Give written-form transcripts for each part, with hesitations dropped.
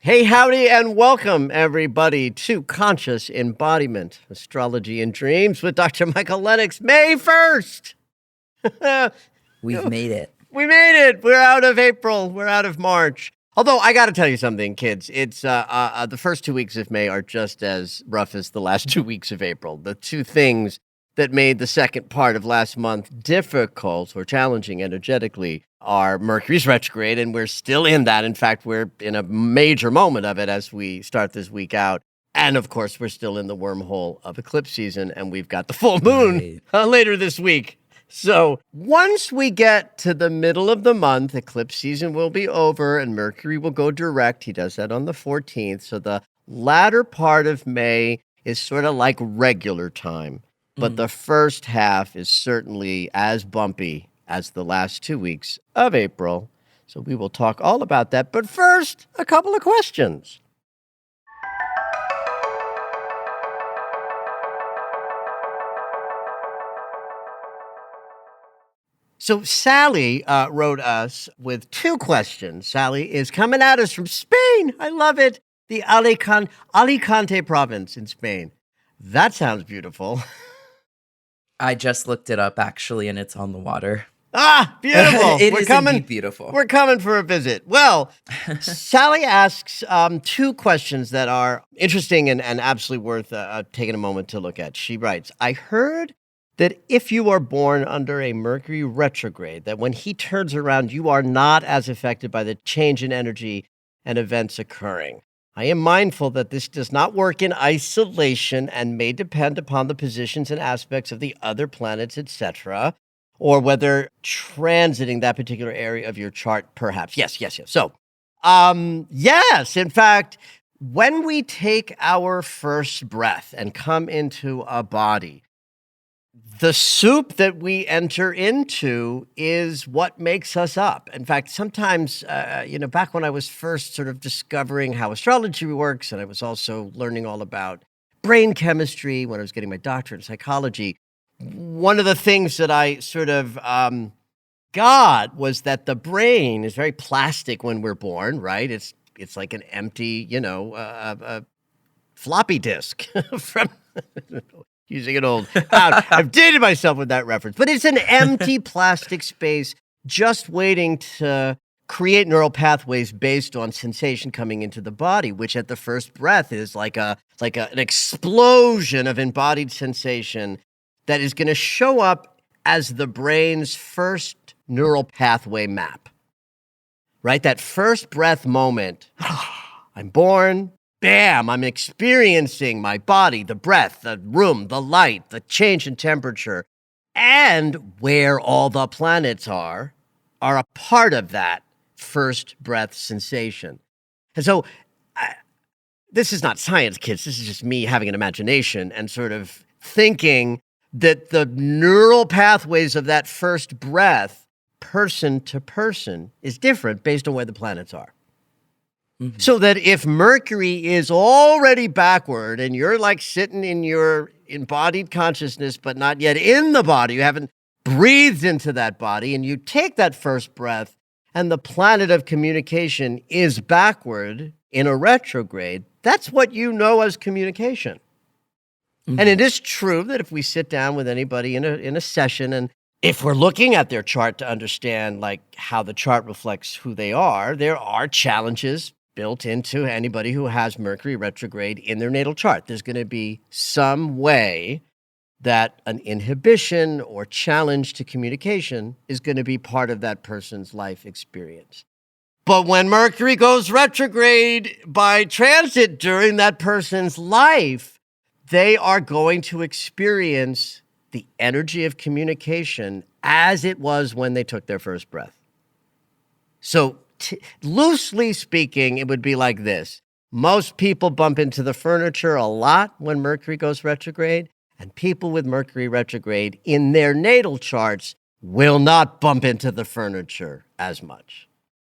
Hey, howdy, and welcome, everybody, to Conscious Embodiment, Astrology and Dreams with Dr. Michael Lennox, May 1st. We've made it. We made it. We're out of April. We're out of March. Although, I got to tell you something, kids. It's the first 2 weeks of May are just as rough as the last 2 weeks of April. The two things that made the second part of last month difficult or challenging energetically are Mercury's retrograde, and we're still in that. In fact, we're in a major moment of it as we start this week out. And, of course, we're still in the wormhole of eclipse season, and we've got the full moon later this week. So once we get to the middle of the month, eclipse season will be over, and Mercury will go direct. He does that on the 14th. So the latter part of May is sort of like regular time. But the first half is certainly as bumpy as the last 2 weeks of April. So we will talk all about that. But first, a couple of questions. So Sally wrote us with two questions. Sally is coming at us from Spain. I love it. The Alicante province in Spain. That sounds beautiful. I just looked it up, actually, and it's on the water. Ah, beautiful. It is indeed beautiful. We're coming for a visit. Well, Sally asks two questions that are interesting and absolutely worth taking a moment to look at. She writes, I heard that if you are born under a Mercury retrograde, that when he turns around, you are not as affected by the change in energy and events occurring. I am mindful that this does not work in isolation and may depend upon the positions and aspects of the other planets, etc., or whether transiting that particular area of your chart, perhaps. Yes. So, yes, in fact, when we take our first breath and come into a body, the soup that we enter into is what makes us up. In fact, sometimes, back when I was first sort of discovering how astrology works, and I was also learning all about brain chemistry when I was getting my doctorate in psychology, one of the things that I sort of got was that the brain is very plastic when we're born, right? It's like an empty, floppy disk from... Using an old out. I've dated myself with that reference. But it's an empty plastic space just waiting to create neural pathways based on sensation coming into the body, which at the first breath is like an explosion of embodied sensation that is going to show up as the brain's first neural pathway map. Right? That first breath moment, I'm born. Bam, I'm experiencing my body, the breath, the room, the light, the change in temperature, and where all the planets are a part of that first breath sensation. And so this is not science, kids. This is just me having an imagination and sort of thinking that the neural pathways of that first breath, person to person, is different based on where the planets are. Mm-hmm. So that if Mercury is already backward and you're like sitting in your embodied consciousness, but not yet in the body, you haven't breathed into that body, and you take that first breath and the planet of communication is backward in a retrograde, that's what you know as communication. Mm-hmm. And it is true that if we sit down with anybody in a session, and if we're looking at their chart to understand like how the chart reflects who they are, there are challenges built into anybody who has Mercury retrograde in their natal chart. There's going to be some way that an inhibition or challenge to communication is going to be part of that person's life experience. But when Mercury goes retrograde by transit during that person's life, they are going to experience the energy of communication as it was when they took their first breath. So loosely speaking, it would be like this. Most people bump into the furniture a lot when Mercury goes retrograde, and people with Mercury retrograde in their natal charts will not bump into the furniture as much.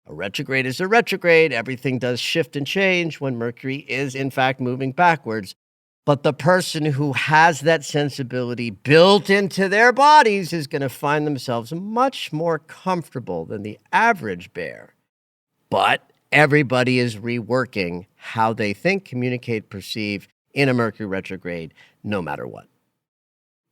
A retrograde is a retrograde. Everything does shift and change when Mercury is, in fact, moving backwards. But the person who has that sensibility built into their bodies is going to find themselves much more comfortable than the average bear. But everybody is reworking how they think, communicate, perceive in a Mercury retrograde, no matter what.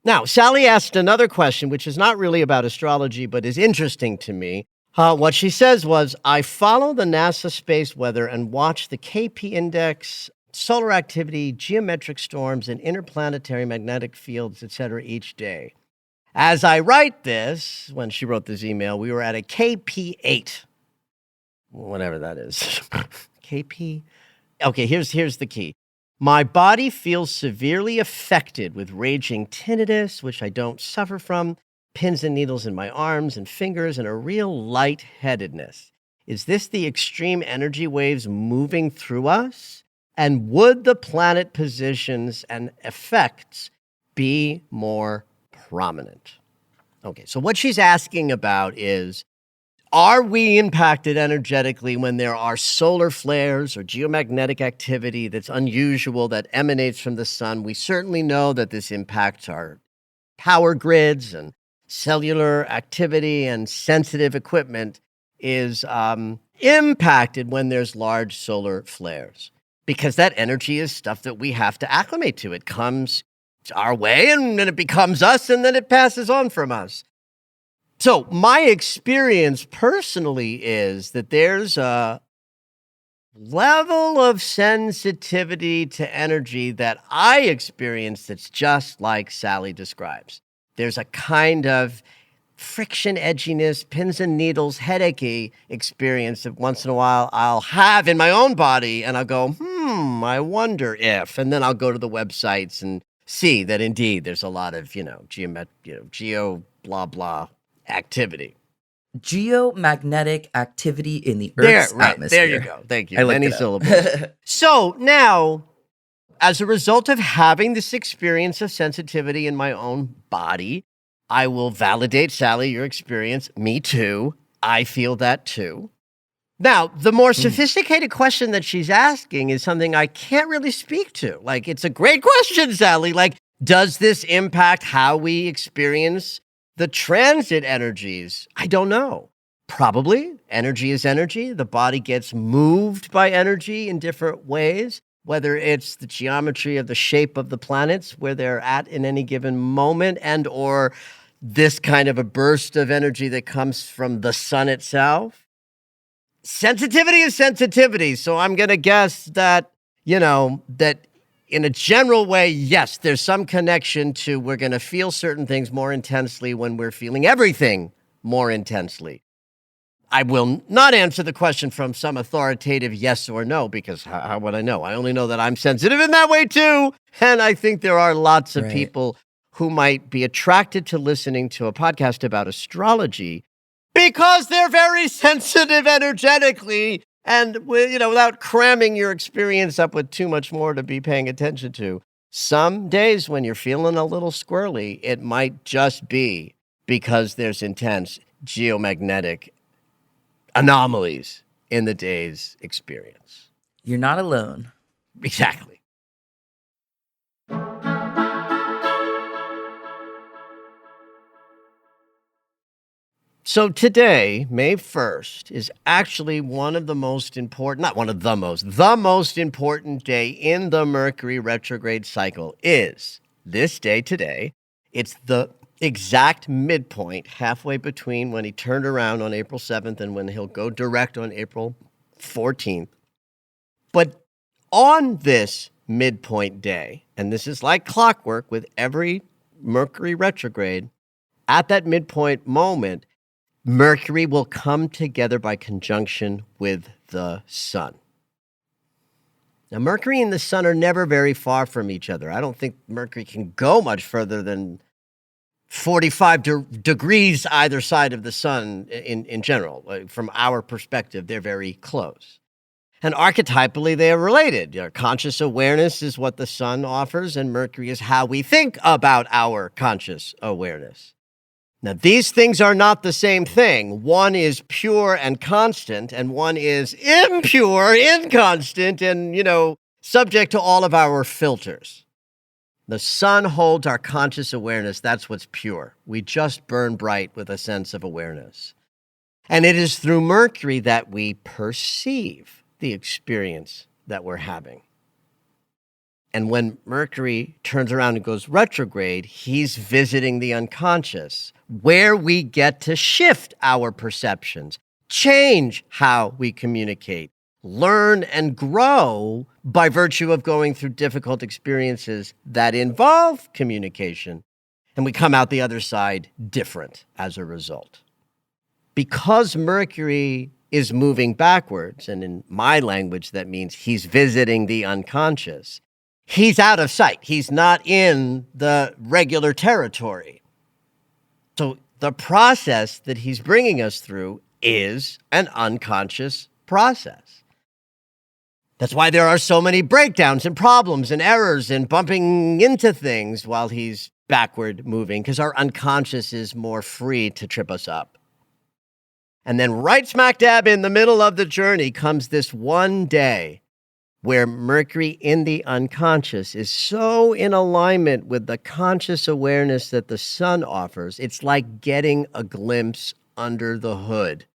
Now, Sally asked another question, which is not really about astrology, but is interesting to me. What she says was, I follow the NASA space weather and watch the KP index, solar activity, geometric storms, and interplanetary magnetic fields, etc. each day. As I write this, when she wrote this email, we were at a KP8, whatever that is. KP? Okay, here's the key. My body feels severely affected with raging tinnitus, which I don't suffer from, pins and needles in my arms and fingers, and a real lightheadedness. Is this the extreme energy waves moving through us? And would the planet positions and effects be more prominent? Okay, so what she's asking about is, are we impacted energetically when there are solar flares or geomagnetic activity that's unusual that emanates from the sun? We certainly know that this impacts our power grids, and cellular activity and sensitive equipment is impacted when there's large solar flares, because that energy is stuff that we have to acclimate to. It comes our way and then it becomes us and then it passes on from us. So my experience personally is that there's a level of sensitivity to energy that I experience that's just like Sally describes. There's a kind of friction, edginess, pins and needles, headachy experience that once in a while I'll have in my own body, and I'll go, I wonder if, and then I'll go to the websites and see that indeed there's a lot of, geo blah blah activity. Geomagnetic activity in the Earth's atmosphere. There you go. Thank you. Many syllables. So now, as a result of having this experience of sensitivity in my own body, I will validate, Sally, your experience. Me too. I feel that too. Now, the more sophisticated question that she's asking is something I can't really speak to. Like, it's a great question, Sally. Like, does this impact how we experience the transit energies? I don't know. Probably. Energy is energy. The body gets moved by energy in different ways, whether it's the geometry of the shape of the planets where they're at in any given moment, and or this kind of a burst of energy that comes from the sun itself. Sensitivity is sensitivity. So I'm going to guess that, that in a general way, yes, there's some connection to we're going to feel certain things more intensely when we're feeling everything more intensely. I will not answer the question from some authoritative yes or no, because how would I know? I only know that I'm sensitive in that way too. And I think there are lots of people who might be attracted to listening to a podcast about astrology because they're very sensitive energetically, and without cramming your experience up with too much more to be paying attention to. Some days when you're feeling a little squirrely, it might just be because there's intense geomagnetic anomalies in the day's experience. You're not alone. Exactly. So today, May 1st, is actually one of the most important, not one of the most important day in the Mercury retrograde cycle is this day today. It's the exact midpoint, halfway between when he turned around on April 7th and when he'll go direct on April 14th. But on this midpoint day, and this is like clockwork with every Mercury retrograde, at that midpoint moment, Mercury will come together by conjunction with the sun. Now, Mercury and the sun are never very far from each other. I don't think Mercury can go much further than 45 degrees either side of the sun in general. From our perspective, they're very close. And archetypally, they are related. Conscious awareness is what the sun offers, and Mercury is how we think about our conscious awareness. Now, these things are not the same thing. One is pure and constant, and one is impure, inconstant, and, subject to all of our filters. The sun holds our conscious awareness. That's what's pure. We just burn bright with a sense of awareness. And it is through Mercury that we perceive the experience that we're having. And when Mercury turns around and goes retrograde, he's visiting the unconscious, where we get to shift our perceptions, change how we communicate, learn and grow by virtue of going through difficult experiences that involve communication. And we come out the other side different as a result. Because Mercury is moving backwards, and in my language, that means he's visiting the unconscious, he's out of sight. He's not in the regular territory. So the process that he's bringing us through is an unconscious process. That's why there are so many breakdowns and problems and errors and bumping into things while he's backward moving, because our unconscious is more free to trip us up. And then right smack dab in the middle of the journey comes this one day where Mercury in the unconscious is so in alignment with the conscious awareness that the sun offers. It's like getting a glimpse under the hood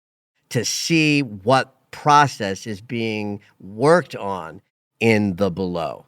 to see what process is being worked on in the below.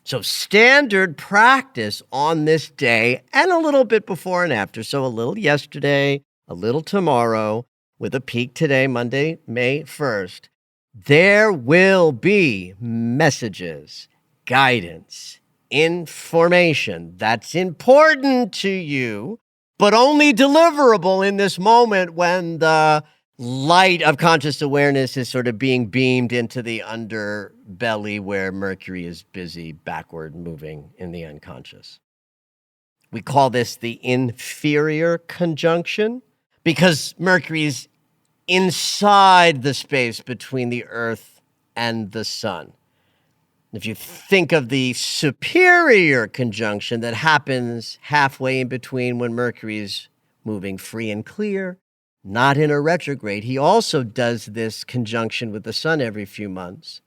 So standard practice on this day and a little bit before and after. So a little yesterday, a little tomorrow, with a peak today, Monday, May 1st. There will be messages, guidance, information that's important to you, but only deliverable in this moment when the light of conscious awareness is sort of being beamed into the underbelly where Mercury is busy backward moving in the unconscious. We call this the inferior conjunction because Mercury is inside the space between the Earth and the Sun. If you think of the superior conjunction that happens halfway in between when Mercury is moving free and clear, not in a retrograde, he also does this conjunction with the Sun every few months.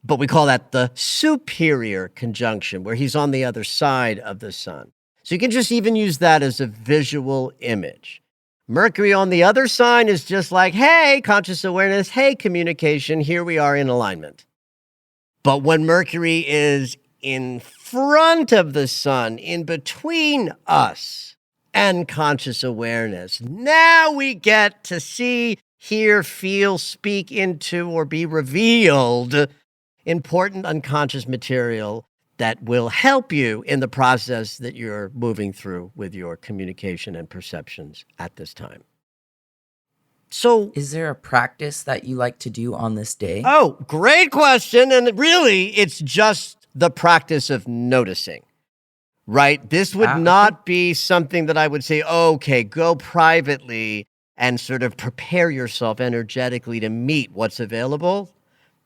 But we call that the superior conjunction, where he's on the other side of the Sun. So you can just even use that as a visual image. Mercury on the other side is just like, hey, conscious awareness, hey, communication, here we are in alignment. But when Mercury is in front of the Sun, in between us and conscious awareness, now we get to see, hear, feel, speak into, or be revealed important unconscious material that will help you in the process that you're moving through with your communication and perceptions at this time. So, Is there a practice that you like to do on this day? oh, great question. And really, it's just the practice of noticing, right? This would not be something that I would say, okay, go privately and sort of prepare yourself energetically to meet what's available.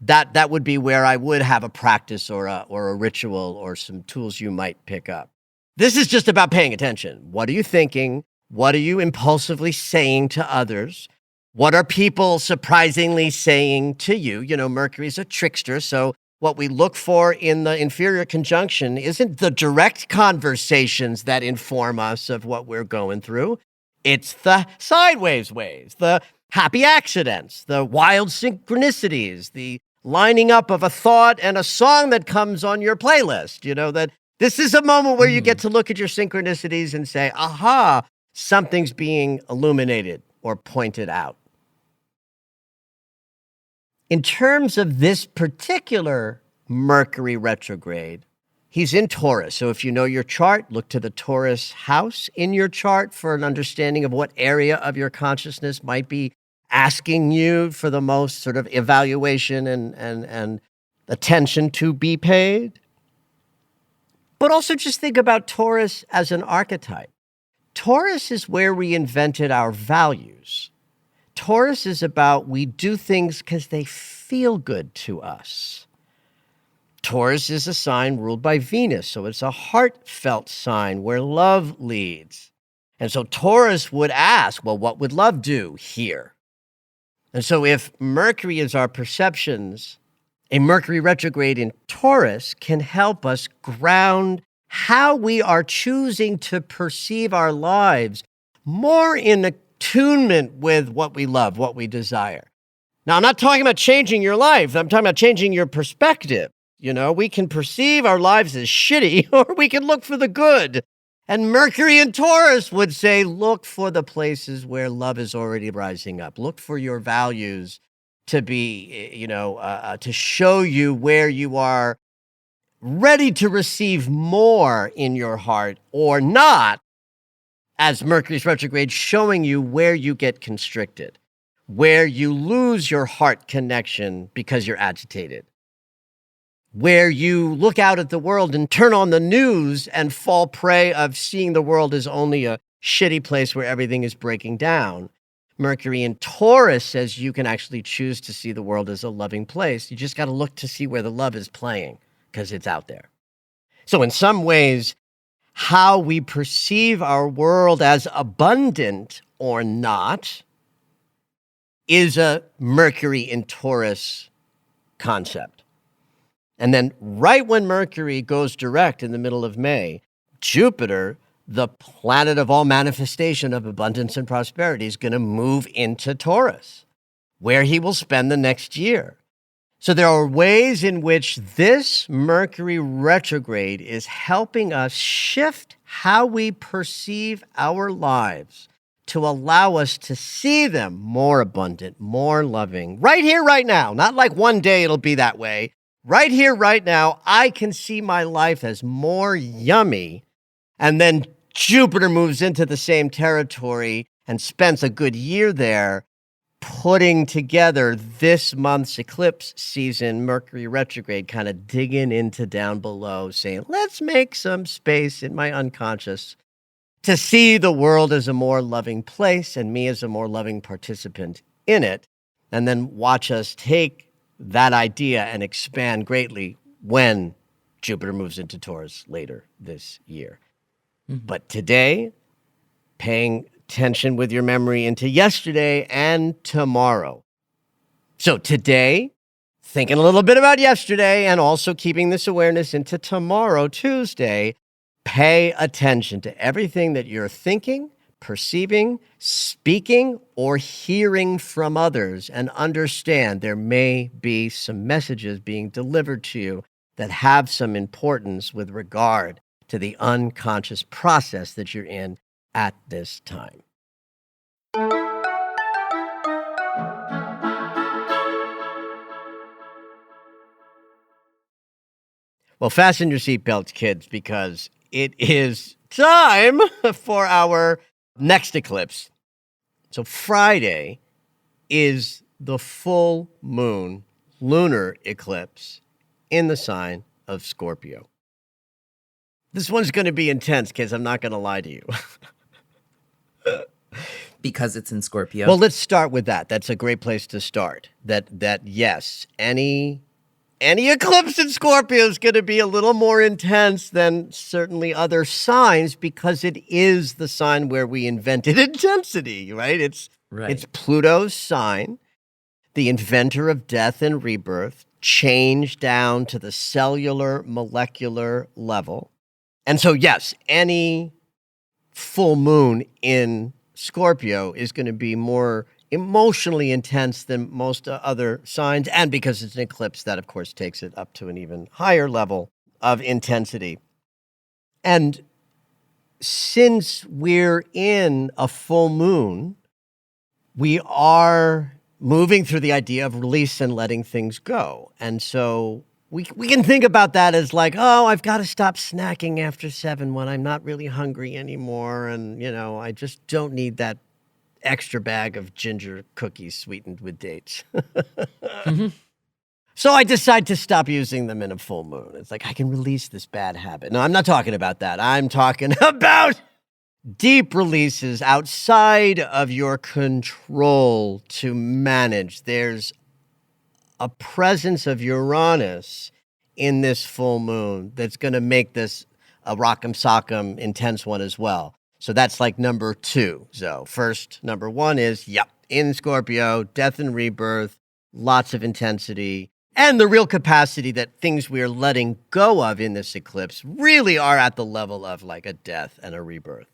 That would be where I would have a practice or a ritual or some tools you might pick up. This is just about paying attention. What are you thinking? What are you impulsively saying to others? What are people surprisingly saying to you? You know, Mercury's a trickster, so what we look for in the inferior conjunction isn't the direct conversations that inform us of what we're going through. It's the sideways ways, the happy accidents, the wild synchronicities, the lining up of a thought and a song that comes on your playlist. You know, that this is a moment where you get to look at your synchronicities and say, aha, something's being illuminated or pointed out. In terms of this particular Mercury retrograde, he's in Taurus. So if you know your chart, look to the Taurus house in your chart for an understanding of what area of your consciousness might be asking you for the most sort of evaluation and attention to be paid. But also just think about Taurus as an archetype. Taurus is where we invented our values. Taurus is about we do things because they feel good to us. Taurus is a sign ruled by Venus, so it's a heartfelt sign where love leads. And so Taurus would ask, well, what would love do here? And so if Mercury is our perceptions, a Mercury retrograde in Taurus can help us ground how we are choosing to perceive our lives more in attunement with what we love, what we desire. Now, I'm not talking about changing your life. I'm talking about changing your perspective. You know, we can perceive our lives as shitty, or we can look for the good. And Mercury in Taurus would say, look for the places where love is already rising up. Look for your values to be, to show you where you are ready to receive more in your heart or not, as Mercury's retrograde, showing you where you get constricted, where you lose your heart connection because you're agitated, where you look out at the world and turn on the news and fall prey of seeing the world as only a shitty place where everything is breaking down. Mercury in Taurus says you can actually choose to see the world as a loving place. You just got to look to see where the love is playing because it's out there. So in some ways, how we perceive our world as abundant or not is a Mercury in Taurus concept. And then right when Mercury goes direct in the middle of May, Jupiter, the planet of all manifestation of abundance and prosperity, is going to move into Taurus, where he will spend the next year. So there are ways in which this Mercury retrograde is helping us shift how we perceive our lives to allow us to see them more abundant, more loving, right here, right now. Not like one day it'll be that way. Right here, right now, I can see my life as more yummy. And then Jupiter moves into the same territory and spends a good year there, putting together this month's eclipse season, Mercury retrograde, kind of digging into down below, saying, let's make some space in my unconscious to see the world as a more loving place and me as a more loving participant in it. And then watch us take that idea and expand greatly when Jupiter moves into Taurus later this year. Mm-hmm. But today, paying attention with your memory into yesterday and tomorrow. So today, thinking a little bit about yesterday and also keeping this awareness into tomorrow, Tuesday, pay attention to everything that you're thinking, perceiving, speaking, or hearing from others, and understand there may be some messages being delivered to you that have some importance with regard to the unconscious process that you're in at this time. Well, fasten your seatbelts, kids, because it is time for our next eclipse. So Friday is the full moon lunar eclipse in the sign of Scorpio. This one's going to be intense, kids. I'm not going to lie to you. Because it's in Scorpio. Well, let's start with that. That's a great place to start. That yes, any eclipse in Scorpio is going to be a little more intense than certainly other signs because it is the sign where we invented intensity, right? It's Pluto's sign, the inventor of death and rebirth, changed down to the cellular, molecular level. And so, yes, any full moon in Scorpio is going to be more emotionally intense than most other signs. And because it's an eclipse, that, of course, takes it up to an even higher level of intensity. And since we're in a full moon, we are moving through the idea of release and letting things go. And so we can think about that as like, oh, I've got to stop snacking after 7 when I'm not really hungry anymore. And, I just don't need that extra bag of ginger cookies sweetened with dates. Mm-hmm. So I decide to stop using them in a full moon. It's like I can release this bad habit. No, I'm not talking about that. I'm talking about deep releases outside of your control to manage. There's a presence of Uranus in this full moon that's going to make this a rock'em sock'em intense one as well. So that's like number 2. So first, number 1 is, in Scorpio, death and rebirth, lots of intensity, and the real capacity that things we are letting go of in this eclipse really are at the level of like a death and a rebirth.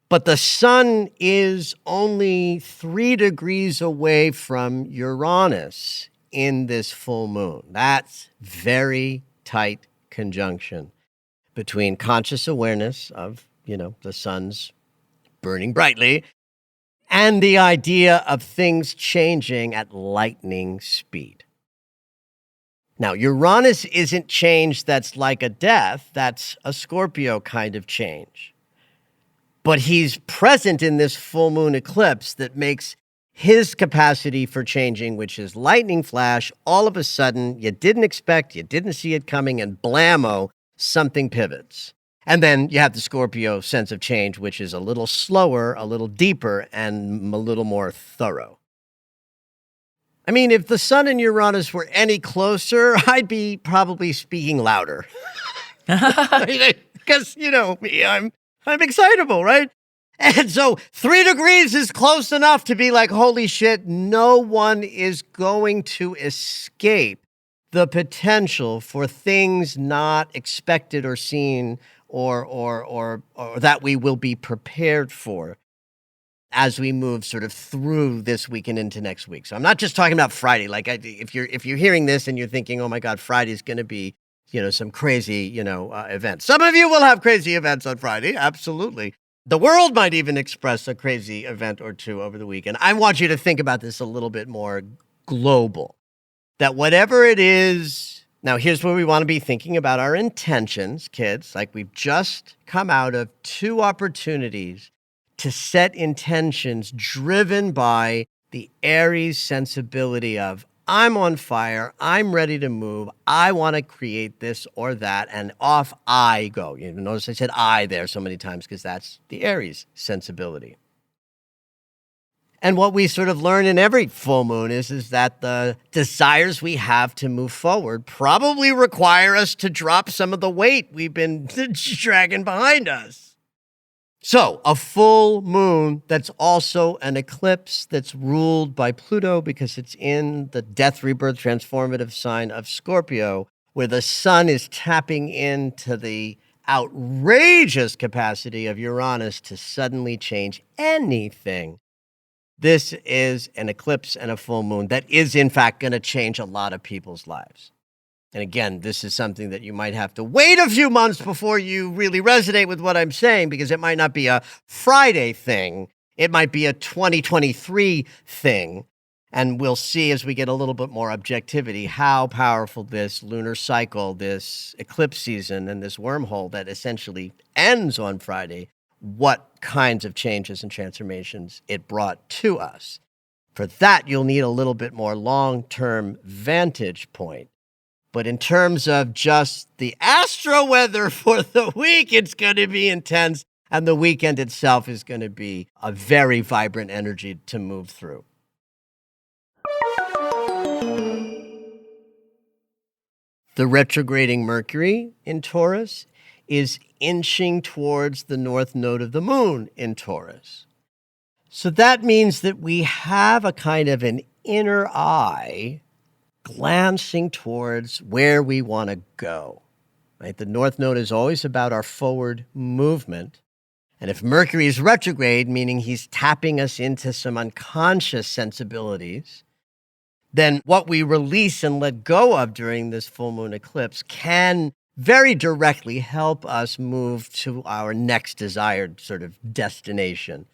But the sun is only 3 degrees away from Uranus in this full moon. That's very tight conjunction between conscious awareness of, the sun's burning brightly and the idea of things changing at lightning speed. Now, Uranus isn't change that's like a death. That's a Scorpio kind of change. But he's present in this full moon eclipse that makes his capacity for changing, which is lightning flash, all of a sudden, you didn't expect, you didn't see it coming, and blammo, something pivots. And then you have the Scorpio sense of change, which is a little slower, a little deeper, and a little more thorough. I mean, if the sun and Uranus were any closer, I'd be probably speaking louder. Because, me, I'm excitable, right? And so 3 degrees is close enough to be like, holy shit, no one is going to escape the potential for things not expected or seen or that we will be prepared for as we move sort of through this week and into next week. So I'm not just talking about Friday. Like if you're hearing this and you're thinking, oh my God, Friday's going to be, some crazy, events. Some of you will have crazy events on Friday. Absolutely. The world might even express a crazy event or two over the weekend. I want you to think about this a little bit more global. That whatever it is, now here's where we want to be thinking about our intentions, kids. Like we've just come out of 2 opportunities to set intentions driven by the Aries sensibility of, I'm on fire, I'm ready to move, I want to create this or that, and off I go. You notice I said I there so many times because that's the Aries sensibility. And what we sort of learn in every full moon is that the desires we have to move forward probably require us to drop some of the weight we've been dragging behind us. So a full moon that's also an eclipse that's ruled by Pluto because it's in the death, rebirth, transformative sign of Scorpio, where the sun is tapping into the outrageous capacity of Uranus to suddenly change anything. This is an eclipse and a full moon that is, in fact, going to change a lot of people's lives. And again, this is something that you might have to wait a few months before you really resonate with what I'm saying, because it might not be a Friday thing. It might be a 2023 thing. And we'll see as we get a little bit more objectivity how powerful this lunar cycle, this eclipse season, and this wormhole that essentially ends on Friday, what kinds of changes and transformations it brought to us. For that, you'll need a little bit more long-term vantage point. But in terms of just the astro weather for the week, it's going to be intense. And the weekend itself is going to be a very vibrant energy to move through. The retrograding Mercury in Taurus is inching towards the north node of the moon in Taurus. So that means that we have a kind of an inner eye glancing towards where we want to go, right? The north node is always about our forward movement. And if Mercury is retrograde, meaning he's tapping us into some unconscious sensibilities, then what we release and let go of during this full moon eclipse can very directly help us move to our next desired sort of destination.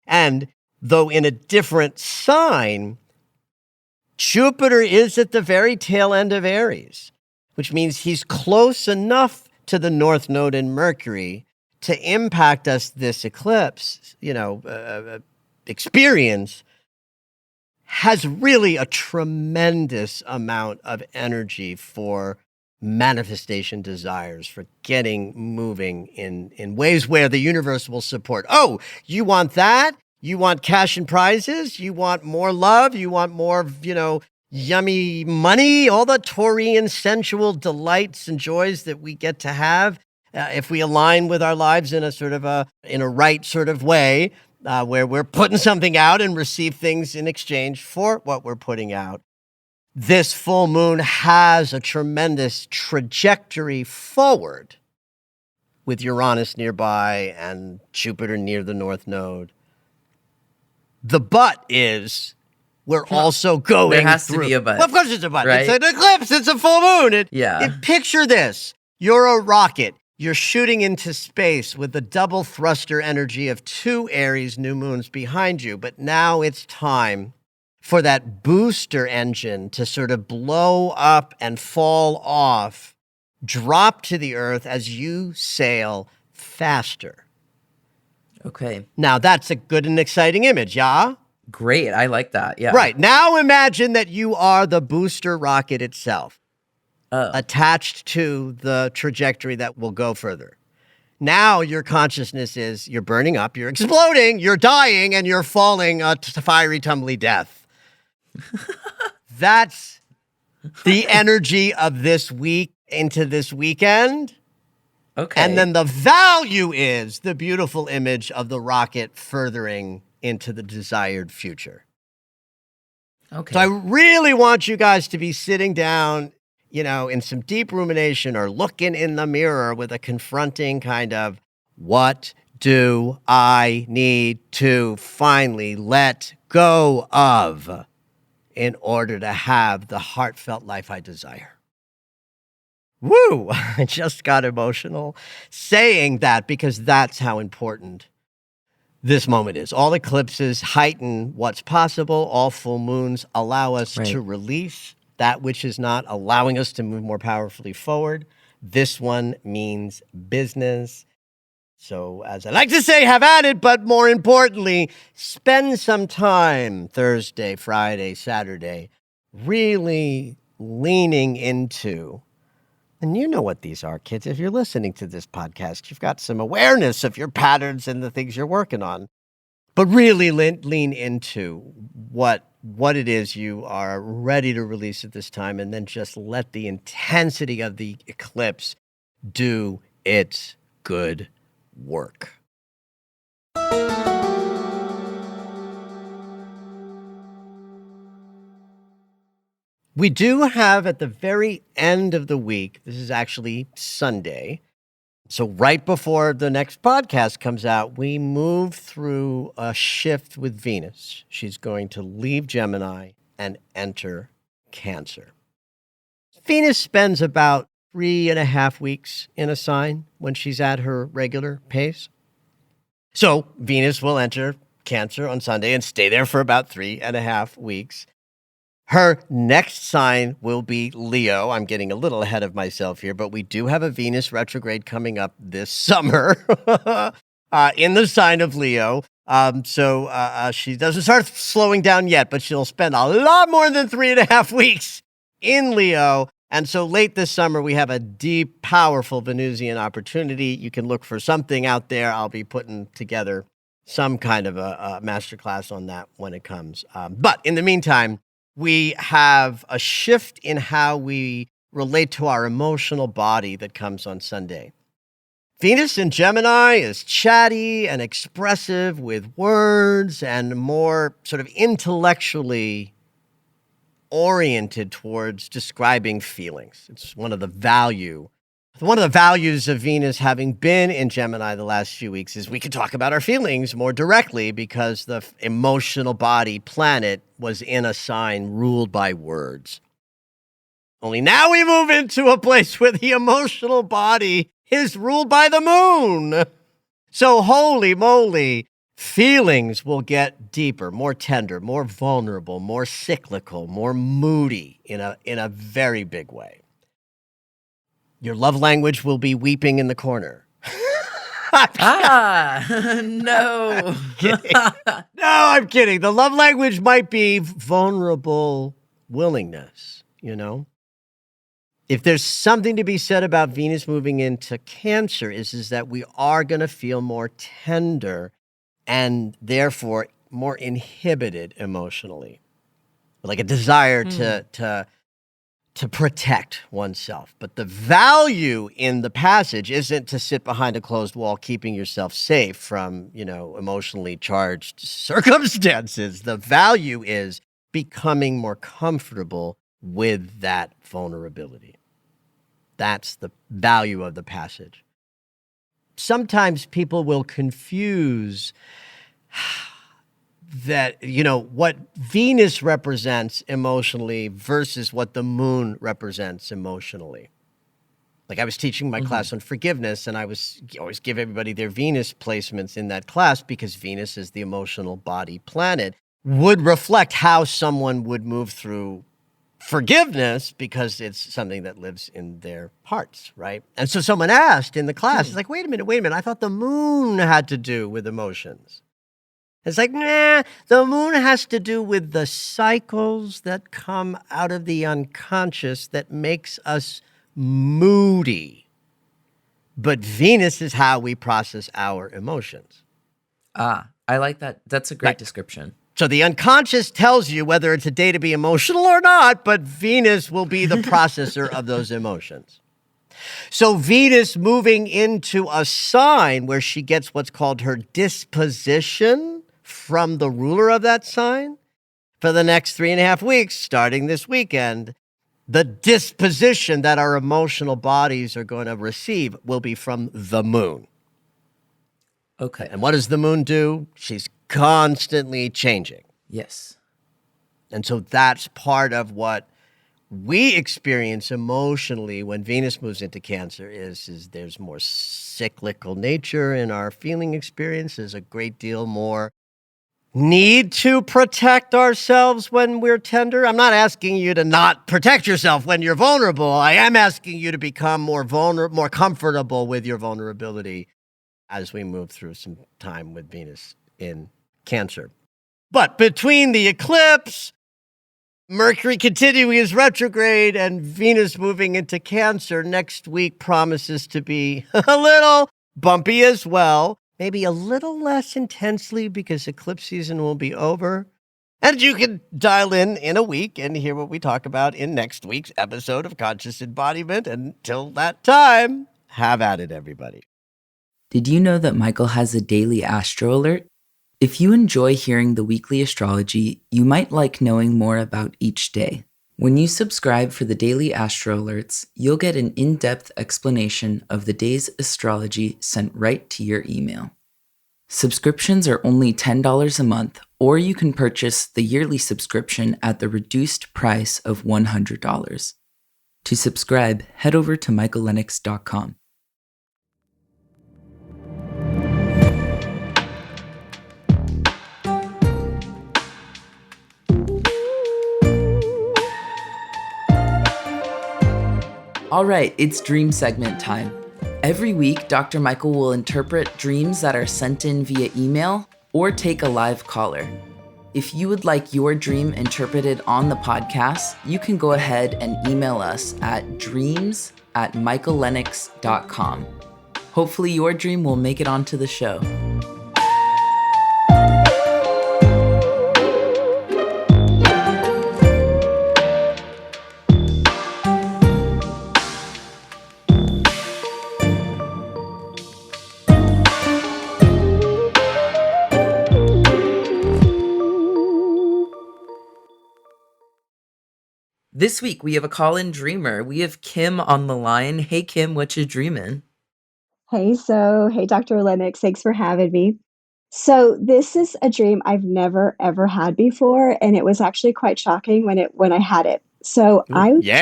And though in a different sign, Jupiter is at the very tail end of Aries, which means he's close enough to the north node in Mercury to impact us this eclipse, experience, has really a tremendous amount of energy for manifestation desires, for getting moving in ways where the universe will support. Oh, you want that? You want cash and prizes? You want more love? You want more, yummy money? All the Taurian sensual delights and joys that we get to have if we align with our lives in a right sort of way, where we're putting something out and receive things in exchange for what we're putting out. This full moon has a tremendous trajectory forward with Uranus nearby and Jupiter near the North Node. The but is we're also going There has through. to be a but. Well, of course it's a but. Right? It's an eclipse. It's a full moon. Yeah. Picture this. You're a rocket. You're shooting into space with the double thruster energy of 2 Aries new moons behind you. But now it's time for that booster engine to sort of blow up and fall off, drop to the earth as you sail faster. Okay. Now, that's a good and exciting image, yeah? Great. I like that. Yeah. Right. Now imagine that you are the booster rocket itself, attached to the trajectory that will go further. Now your consciousness is you're burning up, you're exploding, you're dying, and you're falling to fiery, tumbly death. That's the energy of this week into this weekend. Okay. And then the value is the beautiful image of the rocket furthering into the desired future. Okay. So I really want you guys to be sitting down, in some deep rumination or looking in the mirror with a confronting kind of, what do I need to finally let go of in order to have the heartfelt life I desire? Woo! I just got emotional saying that because that's how important this moment is. All eclipses heighten what's possible. All full moons allow us to release that which is not, allowing us to move more powerfully forward. This one means business. So, as I like to say, have at it, but more importantly, spend some time Thursday, Friday, Saturday, really leaning into. And you know what these are, kids. If you're listening to this podcast, you've got some awareness of your patterns and the things you're working on. But really lean into what it is you are ready to release at this time, and then just let the intensity of the eclipse do its good work. We do have at the very end of the week, this is actually Sunday, so right before the next podcast comes out, we move through a shift with Venus. She's going to leave Gemini and enter Cancer. Venus spends about 3.5 weeks in a sign when she's at her regular pace. So Venus will enter Cancer on Sunday and stay there for about 3.5 weeks. Her next sign will be Leo. I'm getting a little ahead of myself here, but we do have a Venus retrograde coming up this summer in the sign of Leo. So she doesn't start slowing down yet, but she'll spend a lot more than 3.5 weeks in Leo. And so late this summer, we have a deep, powerful Venusian opportunity. You can look for something out there. I'll be putting together some kind of a masterclass on that when it comes. But in the meantime, we have a shift in how we relate to our emotional body that comes on Sunday. Venus in Gemini is chatty and expressive with words and more sort of intellectually oriented towards describing feelings. It's one of the values of Venus having been in Gemini the last few weeks is we can talk about our feelings more directly because the emotional body planet was in a sign ruled by words. Only now we move into a place where the emotional body is ruled by the moon. So holy moly, feelings will get deeper, more tender, more vulnerable, more cyclical, more moody in a very big way. Your love language will be weeping in the corner. No. No, I'm kidding. The love language might be vulnerable willingness, If there's something to be said about Venus moving into Cancer is that we are going to feel more tender and therefore more inhibited emotionally. Like a desire to protect oneself. But the value in the passage isn't to sit behind a closed wall keeping yourself safe from, emotionally charged circumstances. The value is becoming more comfortable with that vulnerability. That's the value of the passage. sometimes people will confuse that, what Venus represents emotionally versus what the moon represents emotionally. Like I was teaching my class on forgiveness, and I always give everybody their Venus placements in that class because Venus is the emotional body planet, would reflect how someone would move through forgiveness because it's something that lives in their hearts, right? And so someone asked in the class, it's like, wait a minute, I thought the moon had to do with emotions. It's like, nah, the moon has to do with the cycles that come out of the unconscious that makes us moody. But Venus is how we process our emotions. I like that. That's a great description. So the unconscious tells you whether it's a day to be emotional or not, but Venus will be the processor of those emotions. So Venus moving into a sign where she gets what's called her disposition from the ruler of that sign for the next 3.5 weeks, starting this weekend, the disposition that our emotional bodies are going to receive will be from the moon. Okay. And what does the moon do? She's constantly changing. Yes. And so that's part of what we experience emotionally when Venus moves into Cancer is there's more cyclical nature in our feeling experience. There's a great deal more need to protect ourselves when we're tender. I'm not asking you to not protect yourself when you're vulnerable. I am asking you to become more comfortable with your vulnerability as we move through some time with Venus in Cancer. But between the eclipse, Mercury continuing his retrograde, and Venus moving into Cancer, next week promises to be a little bumpy as well. Maybe a little less intensely because eclipse season will be over. And you can dial in a week and hear what we talk about in next week's episode of Conscious Embodiment. Until that time, have at it, everybody. Did you know that Michael has a daily astro alert? If you enjoy hearing the weekly astrology, you might like knowing more about each day. When you subscribe for the daily astro alerts, you'll get an in-depth explanation of the day's astrology sent right to your email. Subscriptions are only $10 a month, or you can purchase the yearly subscription at the reduced price of $100. To subscribe, head over to michaellennox.com. All right, it's dream segment time. Every week, Dr. Michael will interpret dreams that are sent in via email or take a live caller. If you would like your dream interpreted on the podcast, you can go ahead and email us at dreams@michaellennox.com. Hopefully your dream will make it onto the show. This week, we have a call-in dreamer. We have Kim on the line. Hey, Kim, what you dreaming? Hey, Dr. Lennox, thanks for having me. So this is a dream I've never ever had before, and it was actually quite shocking when I had it. So Ooh, yay. I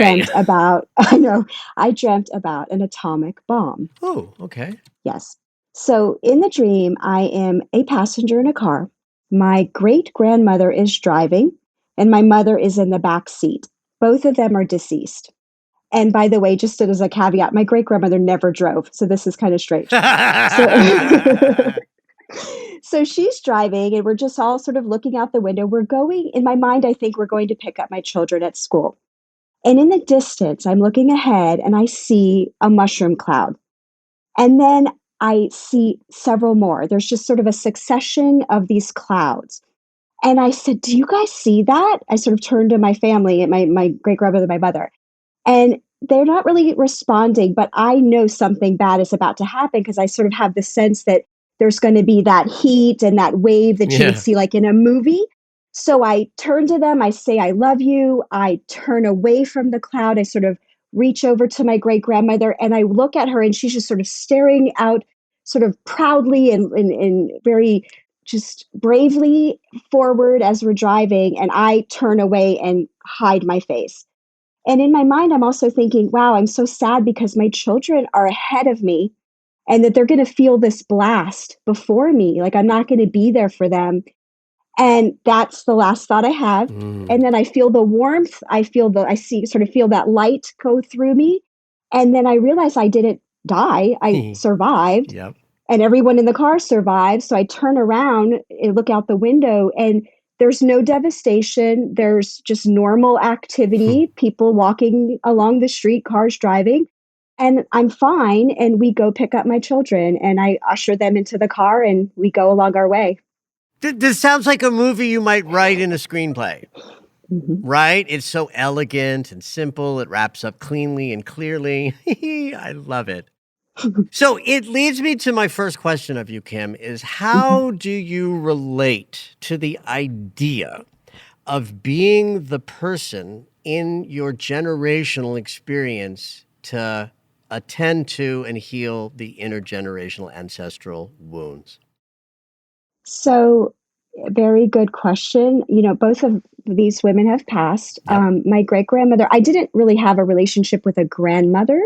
dreamt about an atomic bomb. Oh, okay. Yes. So in the dream, I am a passenger in a car. My great grandmother is driving, and my mother is in the back seat. Both of them are deceased. And by the way, just as a caveat, my great grandmother never drove, so this is kind of strange. So she's driving, and we're just all sort of looking out the window. We're going, in my mind, I think we're going to pick up my children at school. And in the distance, I'm looking ahead and I see a mushroom cloud. And then I see several more. There's just sort of a succession of these clouds. And I said, "Do you guys see that?" I sort of turned to my family, my great grandmother, my mother. And they're not really responding, but I know something bad is about to happen because I sort of have the sense that there's going to be that heat and that wave that you would see like in a movie. So I turn to them, I say, "I love you." I turn away from the cloud. I sort of reach over to my great grandmother and I look at her and she's just sort of staring out sort of proudly and very just bravely forward as we're driving, and I turn away and hide my face. And in my mind, I'm also thinking, wow, I'm so sad because my children are ahead of me and that they're going to feel this blast before me. Like I'm not going to be there for them. And that's the last thought I have. And then I feel the warmth. I see, sort of feel that light go through me. And then I realize I didn't die. I survived. Yep. And everyone in the car survived. So I turn around and look out the window, and there's no devastation. There's just normal activity, people walking along the street, cars driving. And I'm fine. And we go pick up my children, and I usher them into the car, and we go along our way. This sounds like a movie you might write in a screenplay, right? It's so elegant and simple. It wraps up cleanly and clearly. I love it. So it leads me to my first question of you, Kim, is how do you relate to the idea of being the person in your generational experience to attend to and heal the intergenerational ancestral wounds? So, very good question. Both of these women have passed. Yep. My great grandmother, I didn't really have a relationship with a grandmother.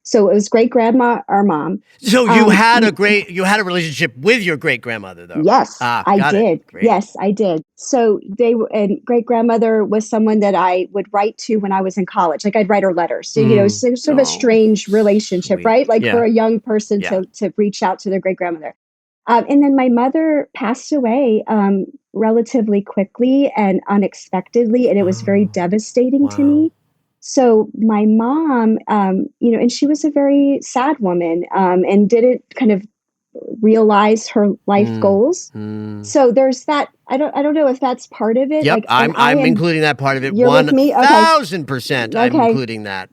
So it was great grandma, our mom. So you had a relationship with your great grandmother, though. Yes, I Got did. it. Great. Yes, I did. So and great grandmother was someone that I would write to when I was in college. Like I'd write her letters. So, sort of a strange relationship, Sweet. right? Like Yeah. for a young person Yeah. to reach out to their great grandmother. And then my mother passed away relatively quickly and unexpectedly, and it was very devastating to Wow. me. So my mom, and she was a very sad woman and didn't kind of realize her life goals. So there's that. I don't know if that's part of it. Yep, Like, and I'm including that part of it. You're with me? Okay. 1,000%. I'm Okay. including that.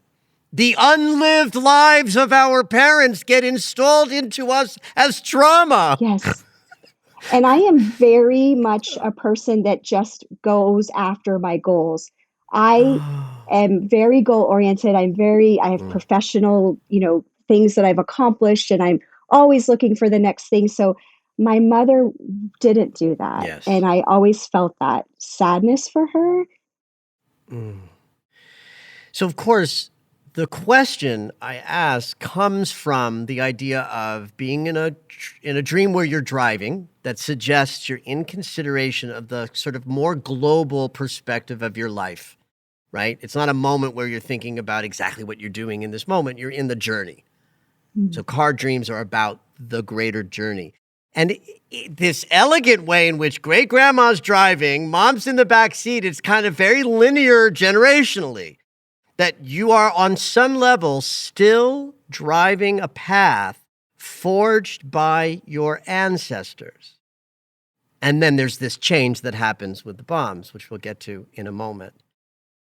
The unlived lives of our parents get installed into us as trauma. Yes. And I am very much a person that just goes after my goals. I am very goal oriented. I have professional, things that I've accomplished, and I'm always looking for the next thing. So my mother didn't do that. Yes. And I always felt that sadness for her. So, of course, the question I ask comes from the idea of being in a dream where you're driving that suggests you're in consideration of the sort of more global perspective of your life, right? It's not a moment where you're thinking about exactly what you're doing in this moment. You're in the journey. So car dreams are about the greater journey. And this elegant way in which great grandma's driving, mom's in the back seat, it's kind of very linear generationally. That you are on some level still driving a path forged by your ancestors. And then there's this change that happens with the bombs, which we'll get to in a moment.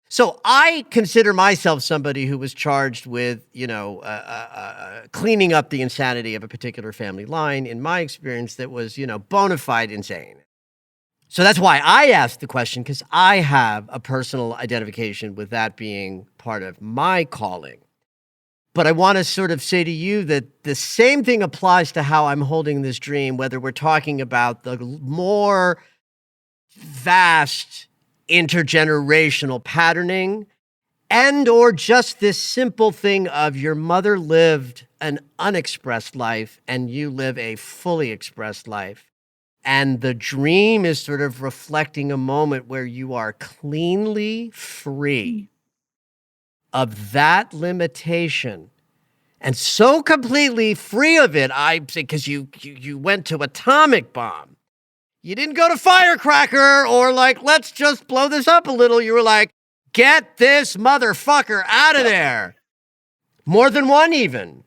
So I consider myself somebody who was charged with, cleaning up the insanity of a particular family line. In my experience, that was, bona fide insane. So that's why I asked the question, because I have a personal identification with that being part of my calling. But I want to sort of say to you that the same thing applies to how I'm holding this dream, whether we're talking about the more vast intergenerational patterning and or just this simple thing of your mother lived an unexpressed life and you live a fully expressed life. And the dream is sort of reflecting a moment where you are cleanly free of that limitation and so completely free of it. I say, because you went to atomic bomb. You didn't go to firecracker or like, let's just blow this up a little. You were like, get this motherfucker out of there. More than one even.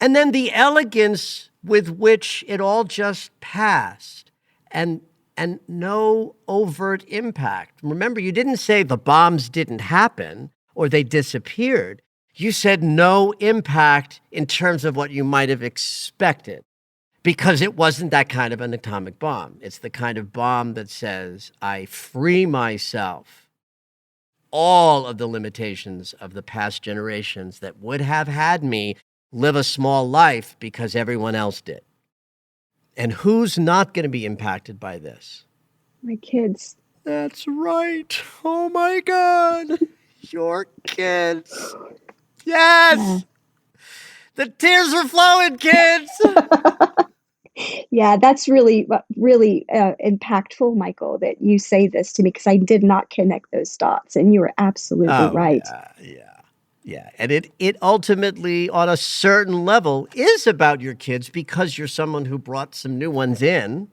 And then the elegance with which it all just passed and no overt impact. Remember, you didn't say the bombs didn't happen or they disappeared. You said no impact in terms of what you might have expected because it wasn't that kind of an atomic bomb. It's the kind of bomb that says, I free myself all of the limitations of the past generations that would have had me live a small life because everyone else did. And who's not going to be impacted by this? My kids. That's right. Oh my God. Your kids. Yes. Yeah. The tears are flowing, kids. Yeah, that's really, really impactful, Michael, that you say this to me because I did not connect those dots, and you were absolutely Oh, right. yeah. And it ultimately, on a certain level, is about your kids because you're someone who brought some new ones in.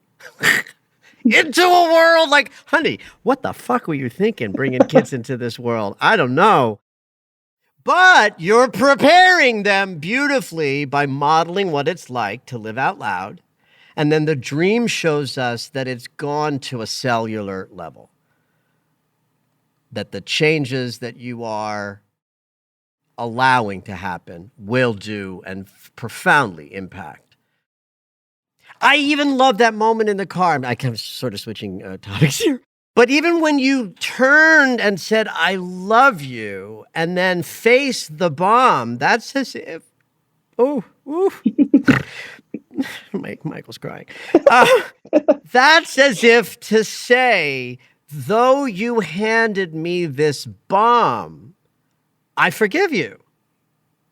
Into a world like, honey, what the fuck were you thinking bringing kids into this world? I don't know. But you're preparing them beautifully by modeling what it's like to live out loud. And then the dream shows us that it's gone to a cellular level. That the changes that you are allowing to happen will do and profoundly impact. I even love that moment in the car. I'm sort of switching topics here. But even when you turned and said, I love you, and then faced the bomb, that's as if, Michael's crying. That's as if to say, though you handed me this bomb, I forgive you.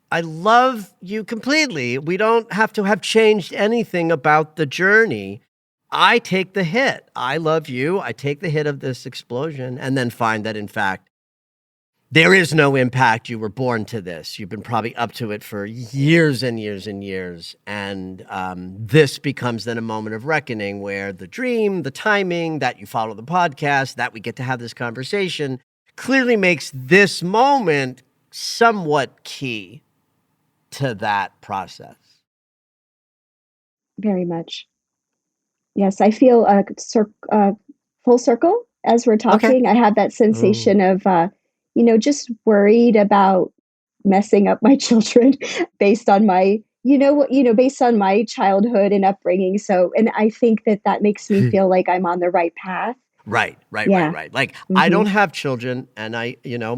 I love you completely. We don't have to have changed anything about the journey. I take the hit. I love you. I take the hit of this explosion and then find that, in fact, there is no impact. You were born to this. You've been probably up to it for years and years and years. And this becomes then a moment of reckoning where the dream, the timing, that you follow the podcast, that we get to have this conversation clearly makes this moment somewhat key to that process. Very much. Yes, I feel full circle as we're talking. Okay. I have that sensation of, just worried about messing up my children based on my, based on my childhood and upbringing. So, and I think that makes me feel like I'm on the right path. Right. Yeah. Like, I don't have children, and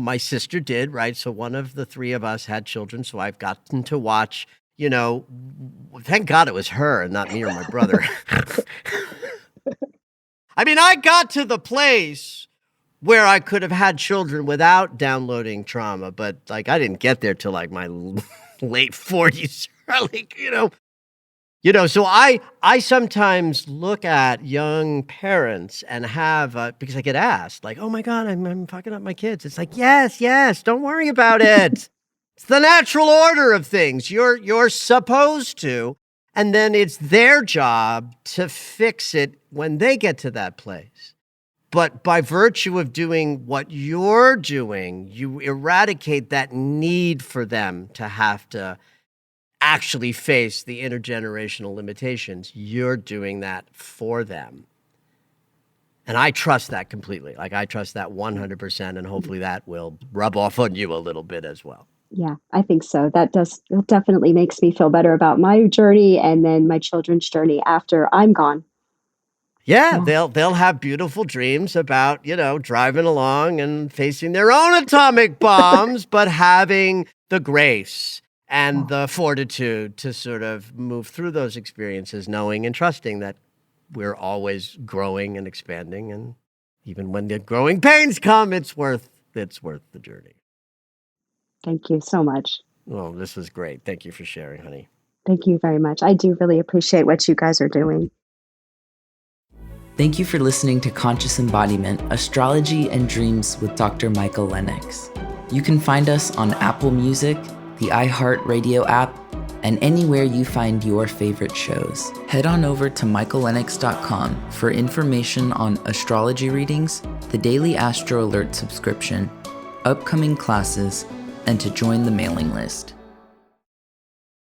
my sister did, right? So one of the three of us had children, so I've gotten to watch, thank God it was her and not me or my brother. I mean, I got to the place where I could have had children without downloading trauma, but like I didn't get there till like my late 40s, so I sometimes look at young parents and have, because I get asked, like, oh my God, I'm fucking up my kids. It's like, yes, don't worry about it. It's the natural order of things. You're supposed to, and then it's their job to fix it when they get to that place. But by virtue of doing what you're doing, you eradicate that need for them to have to actually face the intergenerational limitations. You're doing that for them. And I trust that completely. Like I trust that 100%, and hopefully that will rub off on you a little bit as well. Yeah, I think so. That definitely makes me feel better about my journey and then my children's journey after I'm gone. Yeah, they'll have beautiful dreams about, driving along and facing their own atomic bombs, but having the grace and the fortitude to sort of move through those experiences, knowing and trusting that we're always growing and expanding. And even when the growing pains come, it's worth the journey. Thank you so much. Well, this was great. Thank you for sharing, honey. Thank you very much. I do really appreciate what you guys are doing. Thank you for listening to Conscious Embodiment, Astrology and Dreams with Dr. Michael Lennox. You can find us on Apple Music, the iHeartRadio app, and anywhere you find your favorite shows. Head on over to michaellennox.com for information on astrology readings, the Daily Astro Alert subscription, upcoming classes, and to join the mailing list.